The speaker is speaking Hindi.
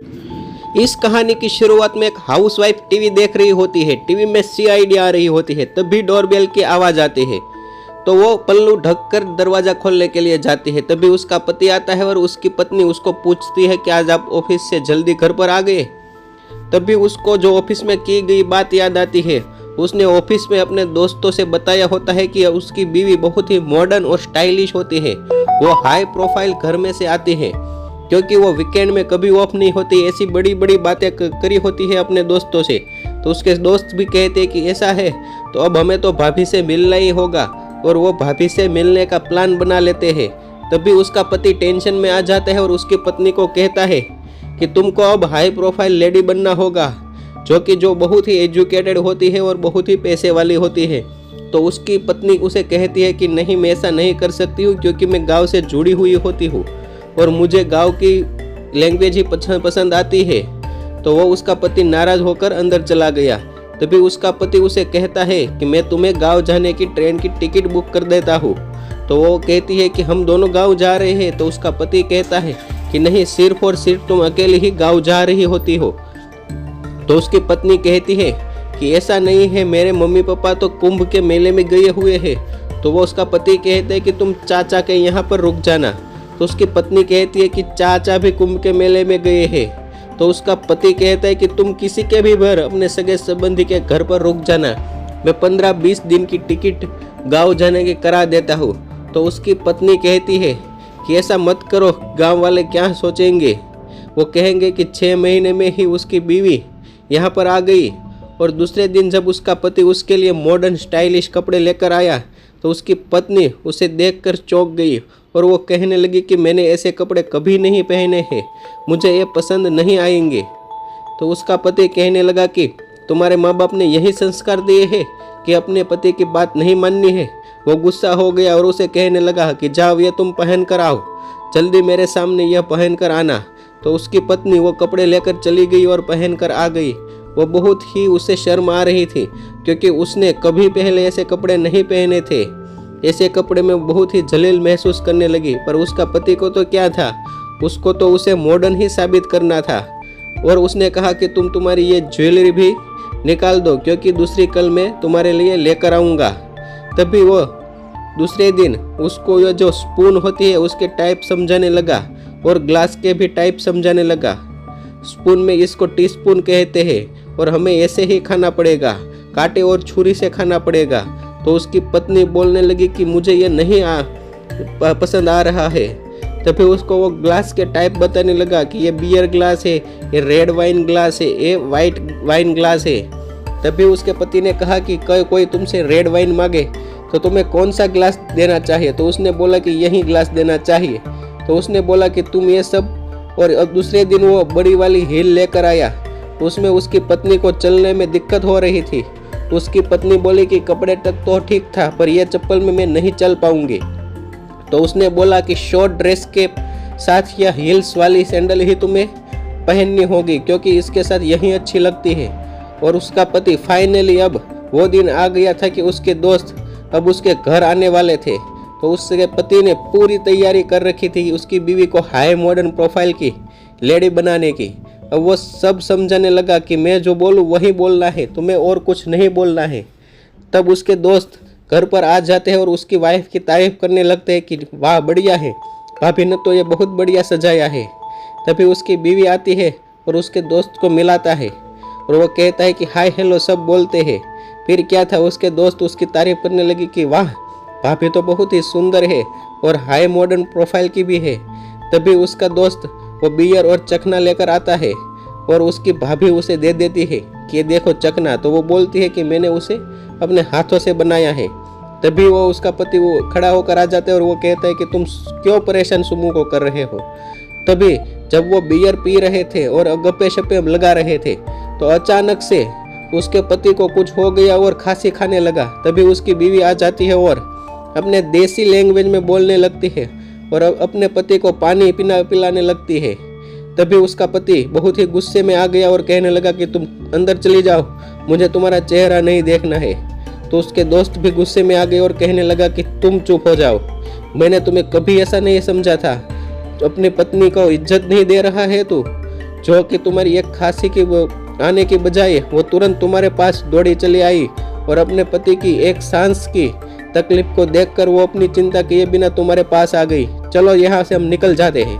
इस कहानी की शुरुआत में एक हाउसवाइफ टीवी देख रही होती है। टीवी में सीआईडी आ रही होती है। तभी डोरबेल की आवाज आती है तो वो पल्लू ढककर दरवाजा खोलने के लिए जाती है। तभी उसका पति आता है और उसकी पत्नी उसको पूछती है कि आज आप ऑफिस से जल्दी घर पर आ गए। तभी उसको जो ऑफिस में की गई बात याद आती है। उसने ऑफिस में अपने दोस्तों से बताया होता है कि उसकी बीवी बहुत ही मॉडर्न और स्टाइलिश होती है। वो हाई प्रोफाइल घर में से आती है क्योंकि वो वीकेंड में कभी ऑफ नहीं होती। ऐसी बड़ी बड़ी बातें करी होती है अपने दोस्तों से। तो उसके दोस्त भी कहते हैं कि ऐसा है तो अब हमें तो भाभी से मिलना ही होगा, और वो भाभी से मिलने का प्लान बना लेते हैं। तभी उसका पति टेंशन में आ जाता है और उसकी पत्नी को कहता है कि तुमको अब हाई प्रोफाइल लेडी बनना होगा, जो बहुत ही एजुकेटेड होती है और बहुत ही पैसे वाली होती है। तो उसकी पत्नी उसे कहती है कि नहीं, मैं ऐसा नहीं कर सकती हूँ क्योंकि मैं गांव से जुड़ी हुई होती हूँ और मुझे गांव की लैंग्वेज ही पसंद आती है। तो वो उसका पति नाराज होकर अंदर चला गया। तभी उसका पति उसे कहता है कि मैं तुम्हें गांव जाने की ट्रेन की टिकट बुक कर देता हूँ। तो वो कहती है कि हम दोनों गांव जा रहे हैं। तो उसका पति कहता है कि नहीं, सिर्फ और सिर्फ तुम अकेले ही गांव जा रही होती हो। तो उसकी पत्नी कहती है कि ऐसा नहीं है, मेरे मम्मी पापा तो कुंभ के मेले में गए हुए हैं। तो वो उसका पति कहते हैं कि तुम चाचा के यहाँ पर रुक जाना। तो उसकी पत्नी कहती है कि चाचा भी कुंभ के मेले में गए हैं। तो उसका पति कहता है कि तुम किसी के भी घर अपने सगे संबंधी के घर पर रुक जाना, मैं 15-20 दिन की टिकट गांव जाने की करा देता हूँ। तो उसकी पत्नी कहती है कि ऐसा मत करो, गांव वाले क्या सोचेंगे, वो कहेंगे कि 6 महीने में ही उसकी बीवी यहाँ पर आ गई। और दूसरे दिन जब उसका पति उसके लिए मॉडर्न स्टाइलिश कपड़े लेकर आया तो उसकी पत्नी उसे देखकर चौंक गई और वो कहने लगी कि मैंने ऐसे कपड़े कभी नहीं पहने हैं, मुझे ये पसंद नहीं आएंगे। तो उसका पति कहने लगा कि तुम्हारे माँ बाप ने यही संस्कार दिए हैं कि अपने पति की बात नहीं माननी है। वो गुस्सा हो गया और उसे कहने लगा कि जाओ, ये तुम पहन कर आओ, जल्दी मेरे सामने यह पहन कर आना। तो उसकी पत्नी वो कपड़े लेकर चली गई और पहन कर आ गई। वो बहुत ही उसे शर्म आ रही थी क्योंकि उसने कभी पहले ऐसे कपड़े नहीं पहने थे। ऐसे कपड़े में बहुत ही जलील महसूस करने लगी। पर उसका पति को तो क्या था, उसको तो उसे मॉडर्न ही साबित करना था। और उसने कहा कि तुम तुम्हारी ये ज्वेलरी भी निकाल दो क्योंकि दूसरी कल मैं तुम्हारे लिए लेकर आऊँगा। तभी वो दूसरे दिन उसको ये जो स्पून होती है उसके टाइप समझाने लगा और ग्लास के भी टाइप समझाने लगा। स्पून में इसको टीस्पून कहते हैं और हमें ऐसे ही खाना पड़ेगा, कांटे और छुरी से खाना पड़ेगा। तो उसकी पत्नी बोलने लगी कि मुझे ये नहीं पसंद आ रहा है। तभी उसको वो ग्लास के टाइप बताने लगा कि ये बियर ग्लास है, ये रेड वाइन ग्लास है, ये वाइट वाइन ग्लास है। तभी उसके पति ने कहा कि कोई तुमसे रेड वाइन मांगे तो तुम्हें कौन सा ग्लास देना चाहिए। तो उसने बोला कि यही ग्लास देना चाहिए। तो उसने बोला कि तुम ये सब, और अब दूसरे दिन वो बड़ी वाली हील लेकर आया। उसमें उसकी पत्नी को चलने में दिक्कत हो रही थी। उसकी पत्नी बोली कि कपड़े तक तो ठीक था पर यह चप्पल में मैं नहीं चल पाऊंगी। तो उसने बोला कि शॉर्ट ड्रेस के साथ यह हील्स वाली सैंडल ही तुम्हें पहननी होगी क्योंकि इसके साथ यही अच्छी लगती है। और उसका पति फाइनली, अब वो दिन आ गया था कि उसके दोस्त अब उसके घर आने वाले थे। तो उसके पति ने पूरी तैयारी कर रखी थी उसकी बीवी को हाई मॉडर्न प्रोफाइल की लेडी बनाने की। अब वो सब समझाने लगा कि मैं जो बोलूँ वही बोलना है, तुम्हें और कुछ नहीं बोलना है। तब उसके दोस्त घर पर आ जाते हैं और उसकी वाइफ की तारीफ करने लगते हैं कि वाह बढ़िया है, भाभी ने तो ये बहुत बढ़िया सजाया है। तभी उसकी बीवी आती है और उसके दोस्त को मिलाता है और वो कहता है कि हाय हेलो सब बोलते हैं। फिर क्या था, उसके दोस्त उसकी तारीफ करने लगी कि वाह भाभी तो बहुत ही सुंदर है और हाई मॉडर्न प्रोफाइल की भी है। तभी उसका दोस्त वो बियर और चखना लेकर आता है और उसकी भाभी उसे दे देती है कि ये देखो चखना। तो वो बोलती है कि मैंने उसे अपने हाथों से बनाया है। तभी वो उसका पति वो खड़ा होकर आ जाता है और वो कहता है कि तुम क्यों परेशान सुमू को कर रहे हो। तभी जब वो बियर पी रहे थे और गप्पे शप्पे लगा रहे थे तो अचानक से उसके पति को कुछ हो गया और खांसी खाने लगा। तभी उसकी बीवी आ जाती है और अपने देसी लैंग्वेज में बोलने लगती है और अपने पति को पानी पिलाने लगती है। तभी उसका पति बहुत ही गुस्से में आ गया और कहने लगा कि तुम अंदर चली जाओ, मुझे तुम्हारा चेहरा नहीं देखना है। तो उसके दोस्त भी गुस्से में आ गए और कहने लगा कि तुम चुप हो जाओ, मैंने तुम्हें कभी ऐसा नहीं समझा था, अपनी पत्नी को इज्जत नहीं दे रहा है तू। जो कि तुम्हारी एक खांसी की आने की बजाय वो तुरंत तुम्हारे पास दौड़ी चली आई और अपने पति की एक सांस की तकलीफ को देखकर वो अपनी चिंता किए बिना तुम्हारे पास आ गई। चलो यहाँ से हम निकल जाते हैं।